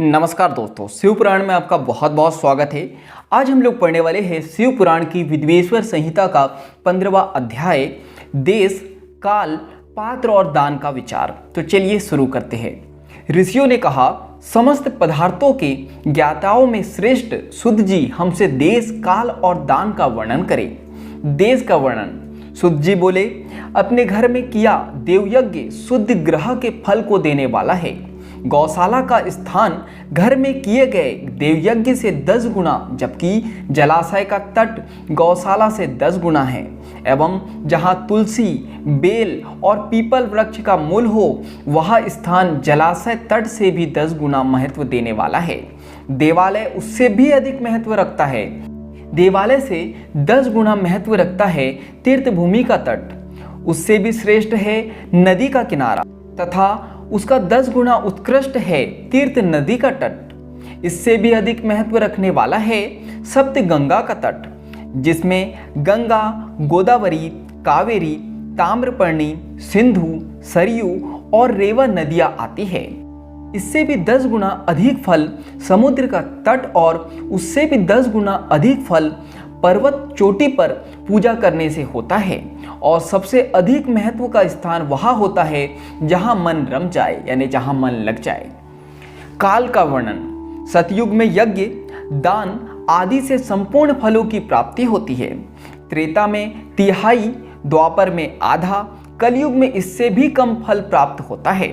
नमस्कार दोस्तों, शिव पुराण में आपका बहुत बहुत स्वागत है। आज हम लोग पढ़ने वाले हैं शिव पुराण की विद्वेश्वर संहिता का 15वां अध्याय देश, काल, पात्र और दान का विचार। तो चलिए शुरू करते हैं। ऋषियों ने कहा, समस्त पदार्थों के ज्ञाताओं में श्रेष्ठ शुद्ध जी हमसे देश, काल और दान का वर्णन करें। देश का वर्णन शुद्ध जी बोले, अपने घर में किया देवयज्ञ शुद्ध ग्रह के फल को देने वाला है। गौशाला का स्थान घर में किए गए देवयज्ञ से 10 गुना, जबकि जलाशय का तट गौशाला से 10 गुना है। एवं जहाँ तुलसी, बेल और पीपल वृक्ष का मूल हो, वह स्थान जलाशय तट से भी 10 गुना महत्व देने वाला है। देवालय उससे भी अधिक महत्व रखता है। देवालय से 10 गुना महत्व रखता है तीर्थ भूमि का तट। उससे भी श्रेष्ठ है नदी का किनारा तथा उसका 10 गुना उत्कृष्ट है तीर्थ नदी का तट। इससे भी अधिक महत्व रखने वाला है सप्त गंगा का तट, जिसमें गंगा, गोदावरी, कावेरी, ताम्रपर्णी, सिंधु, सरयू और रेवा नदियां आती है। इससे भी 10 गुना अधिक फल समुद्र का तट और उससे भी 10 गुना अधिक फल पर्वत चोटी पर पूजा करने से होता है। और सबसे अधिक महत्व का स्थान वहाँ होता है जहाँ मन रम जाए, यानी जहाँ मन लग जाए। काल का वर्णन, सतयुग में यज्ञ, दान आदि से संपूर्ण फलों की प्राप्ति होती है। त्रेता में तिहाई, द्वापर में आधा, कलयुग में इससे भी कम फल प्राप्त होता है।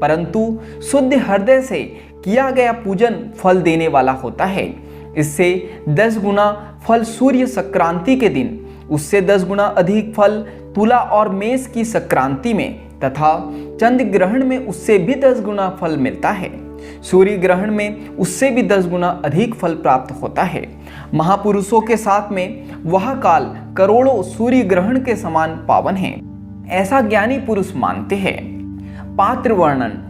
परंतु शुद्ध हृदय से किया गया पूजन फल देने वाला होता है। इससे 10 गुना फल सूर्य संक्रांति के दिन, उससे 10 गुना अधिक फल तुला और मेष की संक्रांति में तथा चंद्र ग्रहण में उससे भी 10 गुना फल मिलता है। सूर्य ग्रहण में उससे भी 10 गुना अधिक फल प्राप्त होता है। महापुरुषों के साथ में वह काल करोड़ों सूर्य ग्रहण के समान पावन है, ऐसा ज्ञानी पुरुष मानते हैं। पात्र वर्णन,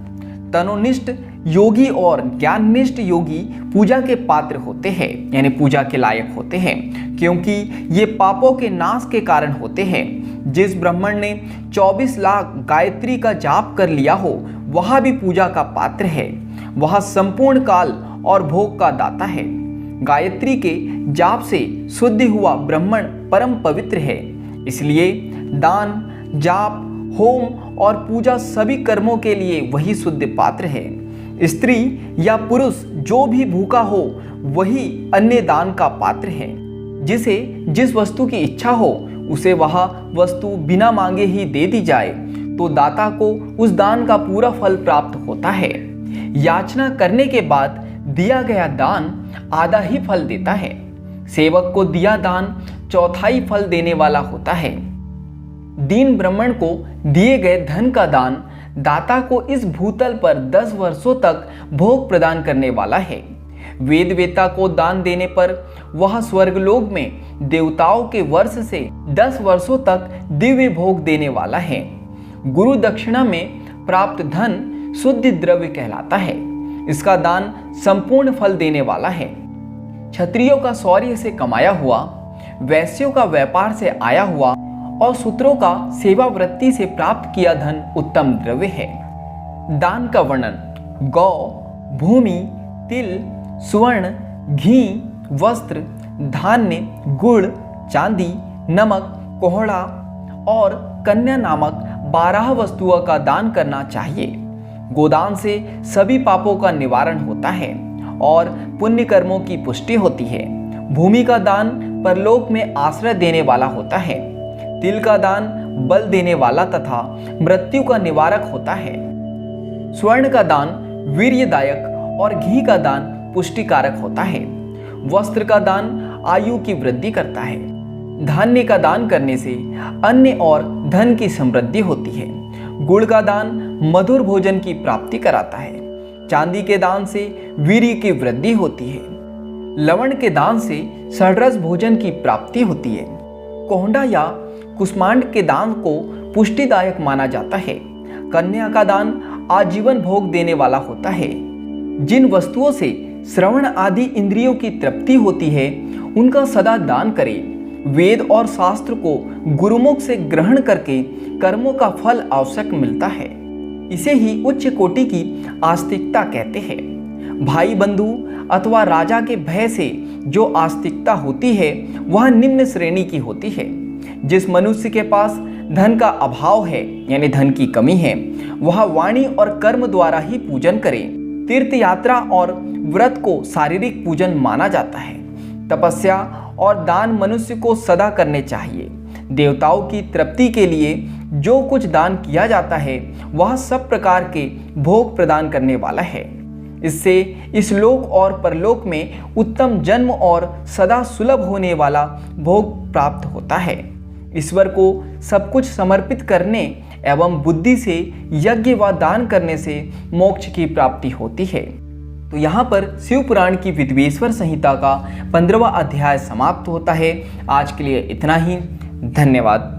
तनोनिष्ठ योगी और ज्ञाननिष्ठ योगी पूजा के पात्र होते हैं, यानी पूजा के लायक होते हैं, क्योंकि ये पापों के नाश के कारण होते हैं। जिस ब्राह्मण ने 24 लाख गायत्री का जाप कर लिया हो, वह भी पूजा का पात्र है। वह संपूर्ण काल और भोग का दाता है। गायत्री के जाप से शुद्ध हुआ ब्राह्मण परम पवित्र है। इसलिए दान, जाप, होम और पूजा सभी कर्मों के लिए वही शुद्ध पात्र है। स्त्री या पुरुष जो भी भूखा हो, वही अन्य दान का पात्र है। जिसे जिस वस्तु की इच्छा हो, उसे वह वस्तु बिना मांगे ही दे दी जाए, तो दाता को उस दान का पूरा फल प्राप्त होता है। याचना करने के बाद दिया गया दान आधा ही फल देता है। सेवक को दिया दान चौथाई फल देने वाला होता है। दीन ब्राह्मण को दिए गए धन का दान दाता को इस भूतल पर 10 वर्षों तक भोग प्रदान करने वाला है। वेद वेता को दान देने पर वह स्वर्गलोक में देवताओं के वर्ष से 10 वर्षों तक दिव्य भोग देने वाला है। गुरु दक्षिणा में प्राप्त धन शुद्ध द्रव्य कहलाता है। इसका दान संपूर्ण फल देने वाला है। क्षत्रियों का शौर्य से कमाया हुआ, वैश्यों का व्यापार से आया हुआ और शूद्रों का सेवा वृत्ति से प्राप्त किया धन उत्तम द्रव्य है। दान का वर्णन, गौ, भूमि, तिल, स्वर्ण, घी, वस्त्र, धान्य, गुड़, चांदी, नमक, कोहड़ा और कन्या नामक 12 वस्तुओं का दान करना चाहिए। गोदान से सभी पापों का निवारण होता है और पुण्य कर्मों की पुष्टि होती है। भूमि का दान परलोक में आश्रय देने वाला होता है। तिल का दान बल देने वाला तथा मृत्यु का निवारक होता है। स्वर्ण का दान वीर्यदायक और घी का दान पुष्टिकारक होता है। वस्त्र का दान आयु की वृद्धि करता है। धान्य का दान करने से अन्न और धन की समृद्धि होती है। गुड़ का दान मधुर भोजन की प्राप्ति कराता है। चांदी के दान से वीर्य की वृद्धि होती है। लवण के दान से षड्रस भोजन की प्राप्ति होती है। कोहड़ा या कुष्मांड के दान को पुष्टिदायक माना जाता है। कन्या का दान आजीवन भोग देने वाला होता है। जिन वस्तुओं से श्रवण आदि इंद्रियों की तृप्ति होती है, उनका सदा दान करें। वेद और शास्त्र को गुरुमुख से ग्रहण करके कर्मों का फल आवश्यक मिलता है। इसे ही उच्च कोटि की आस्तिकता कहते हैं। भाई बंधु अथवा राजा के भय से जो आस्तिकता होती है वह निम्न श्रेणी की होती है। जिस मनुष्य के पास धन का अभाव है यानी धन की कमी है, वह वाणी और कर्म द्वारा ही पूजन करे। तीर्थ यात्रा और व्रत को शारीरिक पूजन माना जाता है। तपस्या और दान मनुष्य को सदा करने चाहिए। देवताओं की तृप्ति के लिए जो कुछ दान किया जाता है वह सब प्रकार के भोग प्रदान करने वाला है। इससे इस लोक और परलोक में उत्तम जन्म और सदा सुलभ होने वाला भोग प्राप्त होता है। ईश्वर को सब कुछ समर्पित करने एवं बुद्धि से यज्ञ व दान करने से मोक्ष की प्राप्ति होती है। तो यहाँ पर शिव पुराण की विद्वेश्वर संहिता का 15वां अध्याय समाप्त होता है। आज के लिए इतना ही। धन्यवाद।